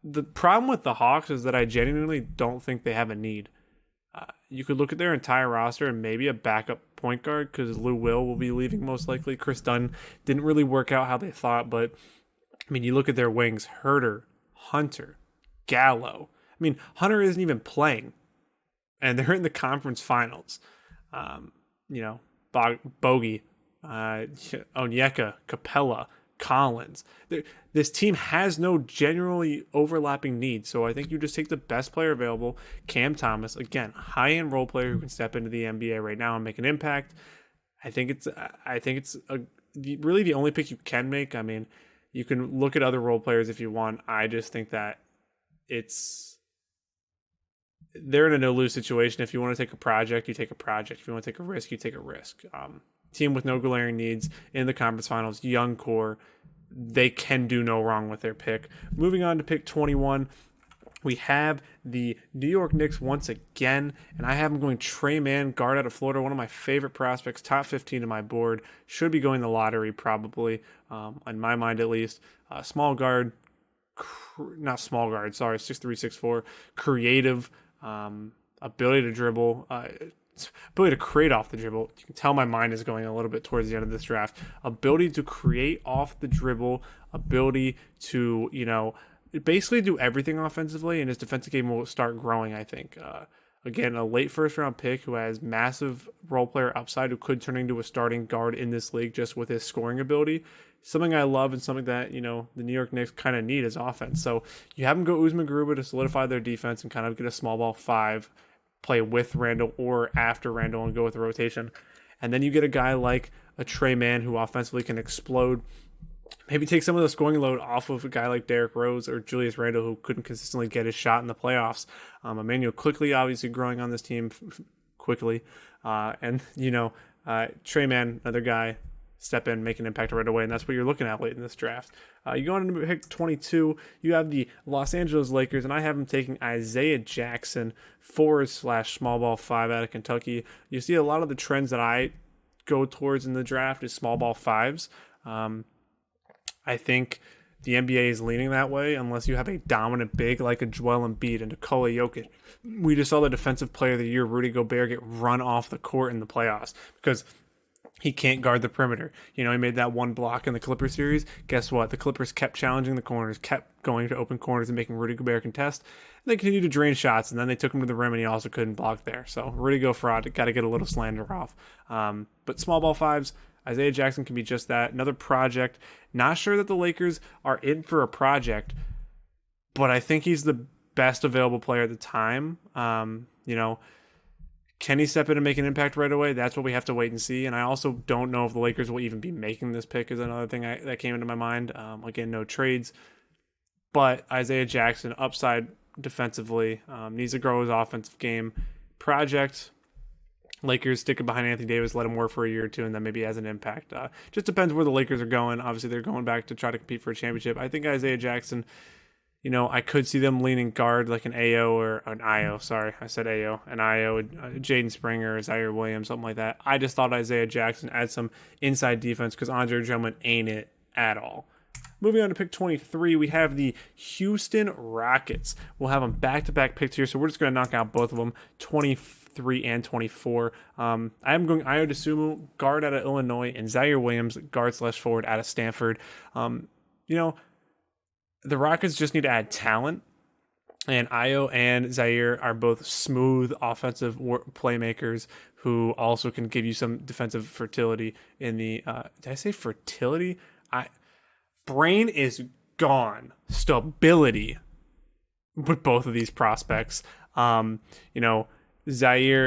The problem with the Hawks is that I genuinely don't think they have a need. You could look at their entire roster and maybe a backup point guard because Lou Will be leaving most likely. Chris Dunn didn't really work out how they thought, but you look at their wings: Herter, Hunter, Gallo. Hunter isn't even playing, and they're in the conference finals. Bogey, Onyeka, Capella, Collins. This team has no generally overlapping needs, so I think you just take the best player available, Cam Thomas. Again, high-end role player who can step into the NBA right now and make an impact. I think it's really the only pick you can make. You can look at other role players if you want. I just think that they're in a no-lose situation. If you want to take a project, you take a project. If you want to take a risk, you take a risk. Team with no glaring needs in the conference finals, young core. they can do no wrong with their pick. Moving on to pick 21, we have the New York Knicks once again, and I have them going Trey Mann, guard out of Florida, one of my favorite prospects, top 15 to my board. Should be going the lottery probably, in my mind at least. Small guard, not small guard, sorry, 6'3", 6'4", creative, ability to dribble, ability to create off the dribble. You can tell my mind is going a little bit towards the end of this draft. Ability to create off the dribble, ability to, basically do everything offensively, and his defensive game will start growing, I think. Again, a late first-round pick who has massive role player upside, who could turn into a starting guard in this league just with his scoring ability. Something I love and something that, the New York Knicks kind of need is offense. So you have them go Usman Garuba to solidify their defense and kind of get a small ball 5, play with Randall or after Randall and go with the rotation. And then you get a guy like a Trey Mann who offensively can explode. Maybe take some of the scoring load off of a guy like Derrick Rose or Julius Randle, who couldn't consistently get his shot in the playoffs. Emmanuel quickly, obviously growing on this team quickly. And Trey Mann, another guy, step in, make an impact right away. And that's what you're looking at late in this draft. You go on to pick 22, you have the Los Angeles Lakers, and I have them taking Isaiah Jackson, forward/small ball 5 out of Kentucky. You see a lot of the trends that I go towards in the draft is small ball 5s. I think the NBA is leaning that way unless you have a dominant big like a Joel Embiid and Nikola Jokic. We just saw the defensive player of the year, Rudy Gobert, get run off the court in the playoffs because he can't guard the perimeter. He made that one block in the Clippers series. Guess what? The Clippers kept challenging the corners, kept going to open corners and making Rudy Gobert contest. And they continued to drain shots, and then they took him to the rim, and he also couldn't block there. So Rudy Go fraud, got to get a little slander off. But small ball 5s, Isaiah Jackson can be just that. Another project. Not sure that the Lakers are in for a project, but I think he's the best available player at the time. Can he step in and make an impact right away? That's what we have to wait and see. And I also don't know if the Lakers will even be making this pick is another thing that came into my mind. Again, no trades. But Isaiah Jackson, upside defensively, needs to grow his offensive game. Project. Lakers stick it behind Anthony Davis, let him work for a year or two, and then maybe he has an impact. Just depends where the Lakers are going. Obviously, they're going back to try to compete for a championship. I think Isaiah Jackson, I could see them leaning guard like an AO or an IO. Sorry, I said AO. An IO, Jaden Springer, Zaire Williams, something like that. I just thought Isaiah Jackson adds some inside defense because Andre Drummond ain't it at all. Moving on to pick 23, we have the Houston Rockets. We'll have them back-to-back picks here, so we're just going to knock out both of them, 23 and 24. I am going Ayo Dosunmu, guard out of Illinois, and Zaire Williams, guard/forward out of Stanford. The Rockets just need to add talent, and Ayo and Zaire are both smooth offensive playmakers who also can give you some defensive fertility in the did I say fertility? Brain is gone. Stability with both of these prospects. Zaire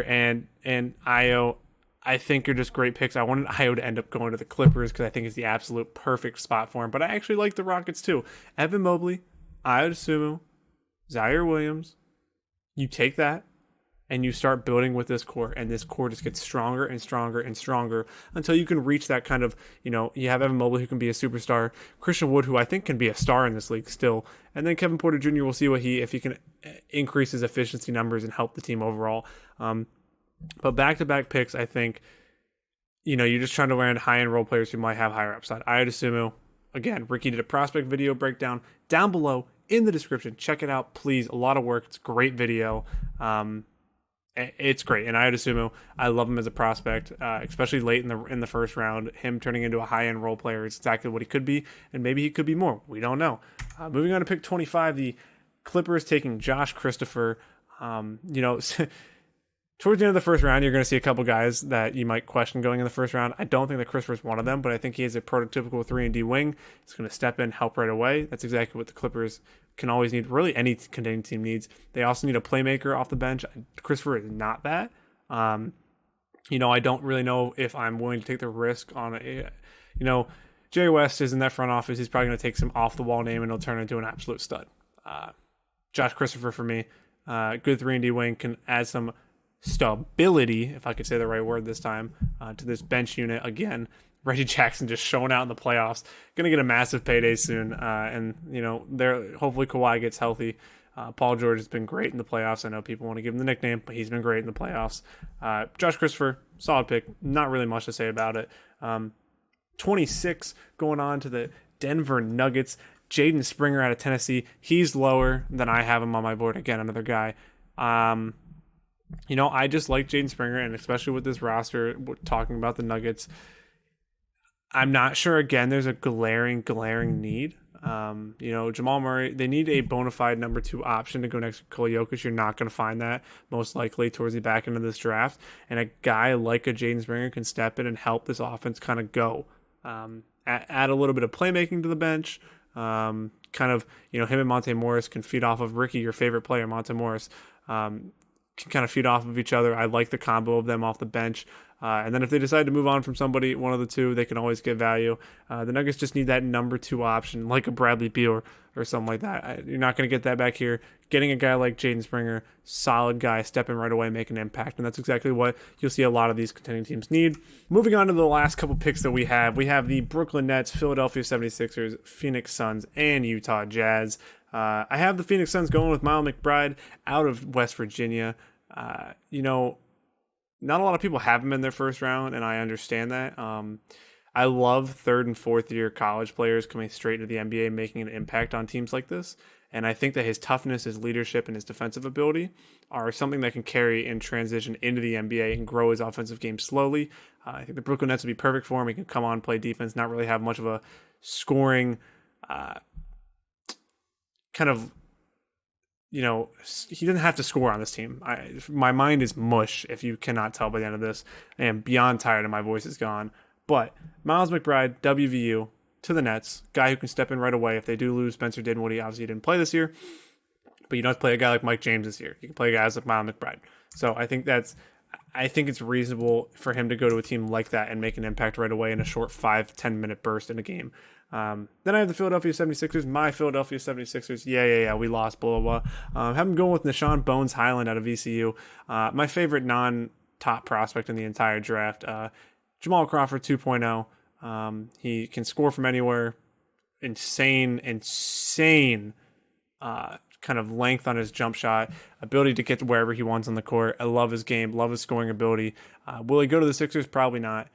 and Ayo, I think are just great picks. I wanted Ayo to end up going to the Clippers because I think it's the absolute perfect spot for him. But I actually like the Rockets too. Evan Mobley, Ayo Dosunmu, Zaire Williams. You take that and you start building with this core, and this core just gets stronger and stronger and stronger until you can reach that kind of, you have Evan Mobley who can be a superstar, Christian Wood who I think can be a star in this league still, and then Kevin Porter Jr. will see if he can increase his efficiency numbers and help the team overall. But back-to-back picks, I think, you're just trying to land high-end role players who might have higher upside. Ayo Dosunmu, again, Ricky did a prospect video breakdown down below in the description. Check it out, please. A lot of work. It's a great video. It's great, and Ayo Dosunmu, I love him as a prospect, especially late in the first round. Him turning into a high-end role player is exactly what he could be, and maybe he could be more. We don't know. Moving on to pick 25, the Clippers taking Josh Christopher. Towards the end of the first round, you're going to see a couple guys that you might question going in the first round. I don't think that Christopher's one of them, but I think he is a prototypical 3-and-D wing. He's going to step in, help right away. That's exactly what the Clippers can always need. Really, any contending team needs. They also need a playmaker off the bench. Christopher is not that. I don't really know if I'm willing to take the risk on Jerry West is in that front office. He's probably going to take some off-the-wall name, and he'll turn into an absolute stud. Josh Christopher, for me, good 3-and-D wing, can add some stability, if I could say the right word this time, to this bench unit. Again, Reggie Jackson just showing out in the playoffs. Going to get a massive payday soon. And, hopefully Kawhi gets healthy. Paul George has been great in the playoffs. I know people want to give him the nickname, but he's been great in the playoffs. Josh Christopher, solid pick. Not really much to say about it. 26 going on to the Denver Nuggets. Jaden Springer out of Tennessee. He's lower than I have him on my board. Again, another guy. I just like Jaden Springer, and especially with this roster, we're talking about the Nuggets. I'm not sure, again, there's a glaring need. Jamal Murray, they need a bona fide number 2 option to go next to Nikola Jokic. You're not going to find that most likely towards the back end of this draft. And a guy like a Jaden Springer can step in and help this offense kind of go. Add a little bit of playmaking to the bench. Him and Monte Morris can feed off of Ricky, your favorite player, Monte Morris. Can kind of feed off of each other. I like the combo of them off the bench. And then if they decide to move on from somebody, one of the two, they can always get value. The Nuggets just need that number 2 option, like a Bradley Beal or something like that. You're not going to get that back here. Getting a guy like Jaden Springer, solid guy, step in right away, make an impact. And that's exactly what you'll see a lot of these contending teams need. Moving on to the last couple picks that we have the Brooklyn Nets, Philadelphia 76ers, Phoenix Suns, and Utah Jazz. I have the Phoenix Suns going with Miles McBride out of West Virginia. Not a lot of people have him in their first round, and I understand that. I love 3rd and 4th year college players coming straight into the NBA, making an impact on teams like this. And I think that his toughness, his leadership, and his defensive ability are something that can carry and transition into the NBA and grow his offensive game slowly. I think the Brooklyn Nets would be perfect for him. He can come on, play defense, not really have much of a scoring he doesn't have to score on this team. My mind is mush, if you cannot tell by the end of this. I am beyond tired and my voice is gone. But Miles McBride, WVU, to the Nets, guy who can step in right away if they do lose Spencer Dinwiddie. Obviously, he didn't play this year, but you don't have to play a guy like Mike James this year. You can play guys like Miles McBride. So I think it's reasonable for him to go to a team like that and make an impact right away in a short 5-10 minute burst in a game. Then I have the Philadelphia 76ers, my Philadelphia 76ers. Yeah, we lost, blah, blah, blah. Have them going with Nashawn Bones Highland out of VCU. My favorite non-top prospect in the entire draft. Jamal Crawford 2.0. He can score from anywhere. Insane kind of length on his jump shot, ability to get to wherever he wants on the court. I love his game, love his scoring ability. Will he go to the Sixers? Probably not.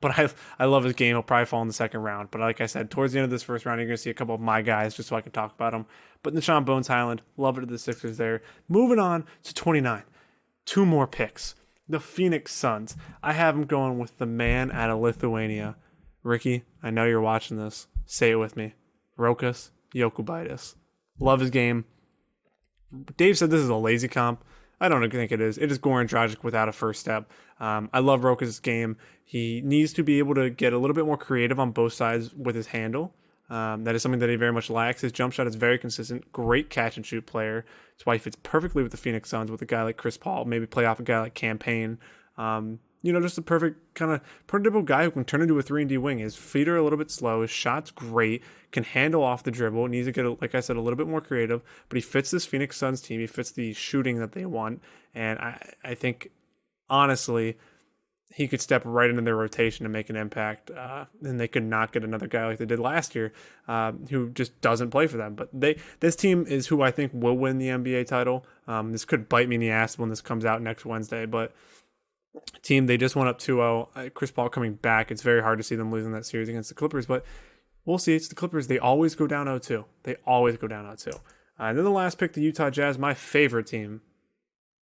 But I love his game. He'll probably fall in the second round. But like I said, towards the end of this first round, you're going to see a couple of my guys just so I can talk about them. But Nashawn Bones Highland, love it to the Sixers there. Moving on to 29. 2 more picks. The Phoenix Suns. I have them going with the man out of Lithuania. Ricky, I know you're watching this. Say it with me. Rokas Jokubaitis. Love his game. Dave said this is a lazy comp. I don't think it is. It is Goran Dragic without a first step. I love Rokas' game. He needs to be able to get a little bit more creative on both sides with his handle. That is something that he very much lacks. His jump shot is very consistent. Great catch and shoot player. That's why he fits perfectly with the Phoenix Suns with a guy like Chris Paul. Maybe play off a guy like Campaign. Just a perfect kind of prototypical guy who can turn into a 3-and-D wing. His feet are a little bit slow. His shot's great. Can handle off the dribble. Needs to get, like I said, a little bit more creative. But he fits this Phoenix Suns team. He fits the shooting that they want. And I think, honestly, he could step right into their rotation and make an impact. And they could not get another guy like they did last year who just doesn't play for them. But this team is who I think will win the NBA title. This could bite me in the ass when this comes out next Wednesday. But team, they just went up 2-0. Chris Paul coming back. It's very hard to see them losing that series against the Clippers. But we'll see. It's the Clippers. They always go down 0-2. They always go down 0-2. And then the last pick, the Utah Jazz, my favorite team.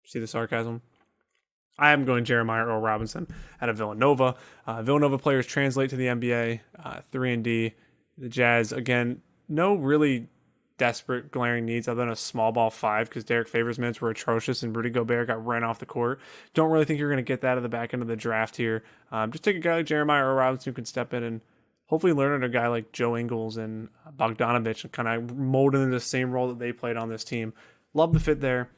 See the sarcasm? I am going Jeremiah Earl Robinson out of Villanova. Villanova players translate to the NBA, 3-and-D. The Jazz, again, no really desperate glaring needs other than a small ball 5 because Derek Favors' minutes were atrocious and Rudy Gobert got ran off the court. Don't really think you're going to get that at the back end of the draft here. Just take a guy like Jeremiah Earl Robinson who can step in and hopefully learn under a guy like Joe Ingles and Bogdanovich and kind of mold into the same role that they played on this team. Love the fit there.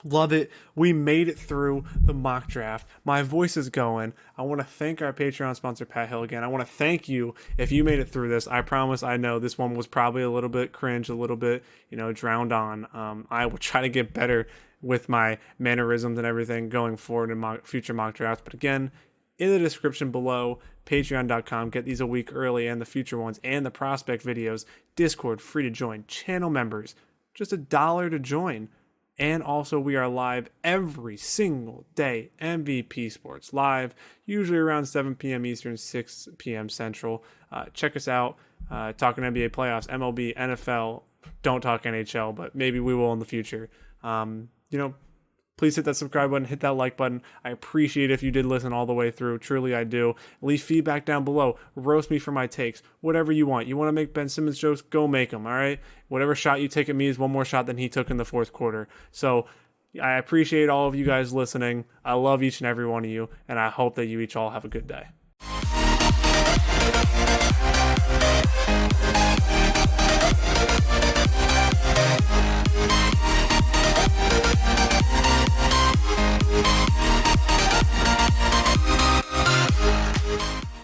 Love it. We made it through the mock draft. My voice is going. I want to thank our Patreon sponsor, Pat Hill, again. I want to thank you if you made it through this. I promise I know this one was probably a little bit cringe, a little bit, drowned on. I will try to get better with my mannerisms and everything going forward in future mock drafts. But again, in the description below. Patreon.com. Get these a week early and the future ones and the prospect videos. Discord, free to join. Channel members, just $1 to join. And also, we are live every single day. MVP Sports live, usually around 7 p.m. Eastern, 6 p.m. Central. Check us out. Talking NBA playoffs, MLB, NFL. Don't talk NHL, but maybe we will in the future. Please hit that subscribe button, hit that like button. I appreciate it if you did listen all the way through. Truly, I do. Leave feedback down below. Roast me for my takes. Whatever you want. You want to make Ben Simmons jokes? Go make them, all right? Whatever shot you take at me is one more shot than he took in the fourth quarter. So I appreciate all of you guys listening. I love each and every one of you, and I hope that you each all have a good day.